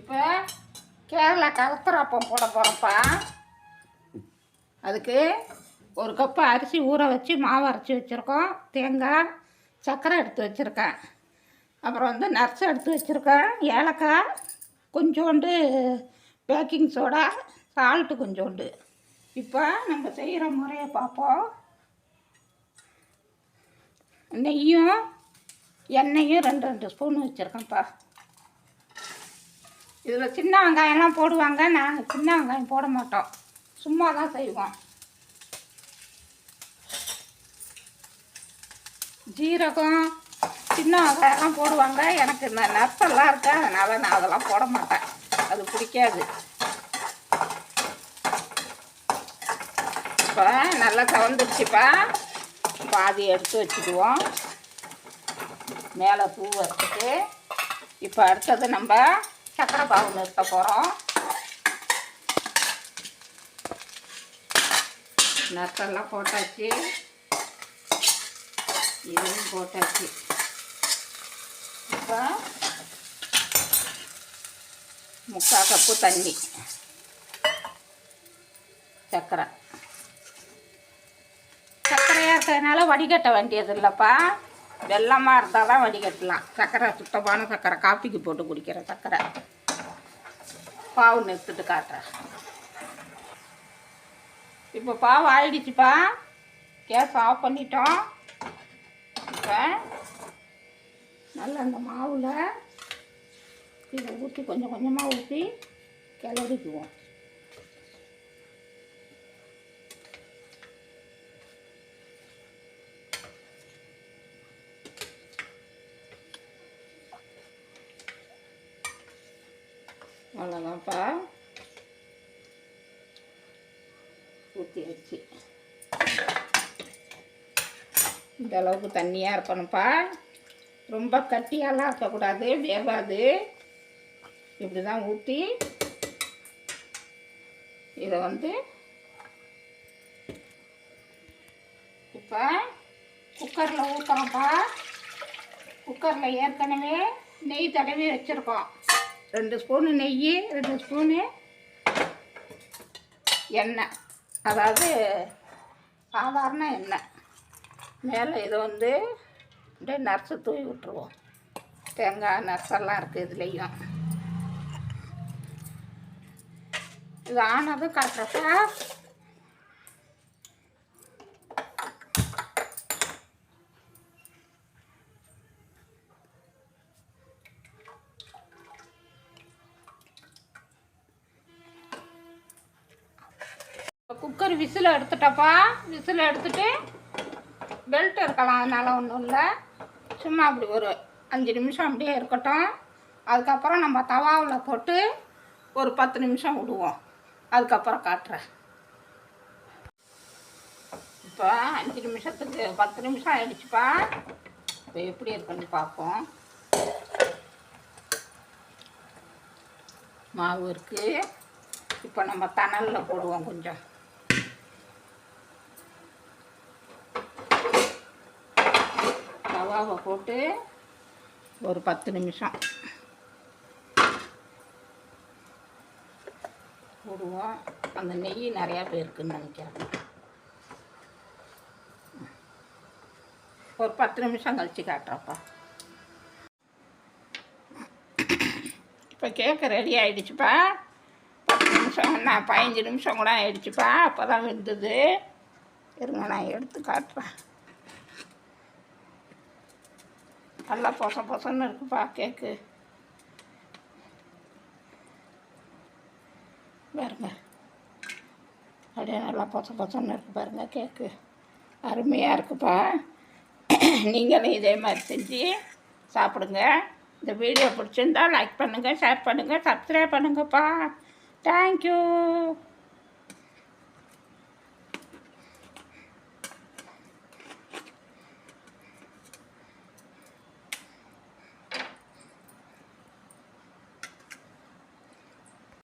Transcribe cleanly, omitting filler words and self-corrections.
இப்போ கேரளா கலத்துறாப்பம் போட போகிறோம்ப்பா. அதுக்கு ஒரு கப்பு அரிசி ஊற வச்சு மாவு அரைச்சி வச்சுருக்கோம். தேங்காய், சர்க்கரை எடுத்து வச்சுருக்கேன். அப்புறம் வந்து நட்ஸ் எடுத்து வச்சுருக்கேன். ஏலக்காய், கொஞ்சோண்டு பேக்கிங் சோடா, சால்ட்டு கொஞ்சோண்டு. இப்போ நம்ம செய்கிற முறையை பார்ப்போம். நெய்யும் எண்ணெயும் 2 ஸ்பூன் வச்சுருக்கேன்ப்பா. இதில் சின்ன வெங்காயம்லாம் போடுவாங்க. நாங்கள் சின்ன வெங்காயம் போட மாட்டோம், சும்மா தான் செய்வோம். ஜீரகம், சின்ன வெங்காயம்லாம் போடுவாங்க. எனக்கு இந்த நர்ஸெல்லாம் இருக்கு, அதனால் நான் அதெல்லாம் போட மாட்டேன், அது பிடிக்காது. இப்போ நல்லா கவர்ந்துருச்சுப்பா. பாதி எடுத்து வச்சுக்குவோம், மேலே பூ வச்சுட்டு. இப்போ அடுத்தது நம்ம சக்கரை பாகு நிறுத்த போகிறோம். நட்டெல்லாம் போட்டாச்சு, இதுவும் போட்டாச்சு. இப்போ 3/4 கப்பு தண்ணி, சர்க்கரையாக இருக்கிறதுனால வடிகட்ட வேண்டியது இல்லைப்பா. வெல்லமாக இருந்தால் தான் வடிகட்டலாம். சர்க்கரை சுத்தமான சர்க்கரை, காப்பிக்கு போட்டு குடிக்கிற சர்க்கரை. பாவு நிறுத்துட்டு காட்டுறேன். இப்போ பாவு ஆயிடுச்சுப்பா. கேஸ் ஆஃப் பண்ணிட்டோம். இப்போ நல்லா அந்த மாவில் இதை ஊற்றி கொஞ்சம் கொஞ்சமாக ஊற்றி கிளறிக்குவோம். அவ்வளோதான்ப்பா, ஊற்றி வச்சு இந்த அளவுக்கு தண்ணியாக இருக்கணும்ப்பா. ரொம்ப கட்டியாலாம் இருக்கக்கூடாது, வேகாது. இப்படி தான் ஊற்றி இதை வந்து இப்போ குக்கரில் ஊற்றுறோம்ப்பா. குக்கரில் ஏற்கனவே நெய் தடவி வச்சுருக்கோம். 2 ஸ்பூனு நெய், 2 ஸ்பூனு எண்ணெய், அதாவது சாதாரண எண்ணெய். மேலே இதை வந்து அப்படியே நர்ஸு தூவி விட்டுருவோம். தேங்காய் நர்ஸெல்லாம் இருக்குது இதுலேயும். இது ஆனதும் காட்டுறப்ப குக்கர் விசில் எடுத்துட்டப்பா. விசில் எடுத்துட்டு பெல்ட் இருக்கலாம், அதனால் ஒன்றும் இல்லை. சும்மா அப்படி ஒரு 5 நிமிஷம் அப்படியே இருக்கட்டும். அதுக்கப்புறம் நம்ம தவாவில் போட்டு ஒரு 10 நிமிஷம் விடுவோம். அதுக்கப்புறம் காட்டுறேன். இப்போ 5 நிமிஷத்துக்கு 10 நிமிஷம் ஆகிடுச்சுப்பா. இப்போ எப்படி இருக்குன்னு பார்ப்போம். மாவு இருக்குது. இப்போ நம்ம தணலில் போடுவோம். கொஞ்சம் தவாவை போட்டு ஒரு 10 நிமிஷம் போடுவோம். அந்த நெய் நிறையா போயிருக்குன்னு நினைக்கிறேன். ஒரு 10 நிமிஷம் கழித்து காட்டுறப்பா. இப்போ கேக்கு ரெடி ஆகிடுச்சுப்பா. 10 நிமிஷம், நான் 15 நிமிஷம் கூட ஆகிடுச்சுப்பா. அப்போ தான் வெந்தது. இருங்க, நான் எடுத்து காட்டுறேன். நல்லா பொசன்னு இருக்குப்பா கேக்கு. பாருங்க, அப்படியே நல்லா பொசன்னு இருக்கு பாருங்க கேக்கு. அருமையாக இருக்குப்பா. நீங்களும் இதே மாதிரி செஞ்சு சாப்பிடுங்க. இந்த வீடியோ பிடிச்சிருந்தால் லைக் பண்ணுங்கள், ஷேர் பண்ணுங்கள், சப்ஸ்கிரைப் பண்ணுங்கப்பா. தேங்க்யூ.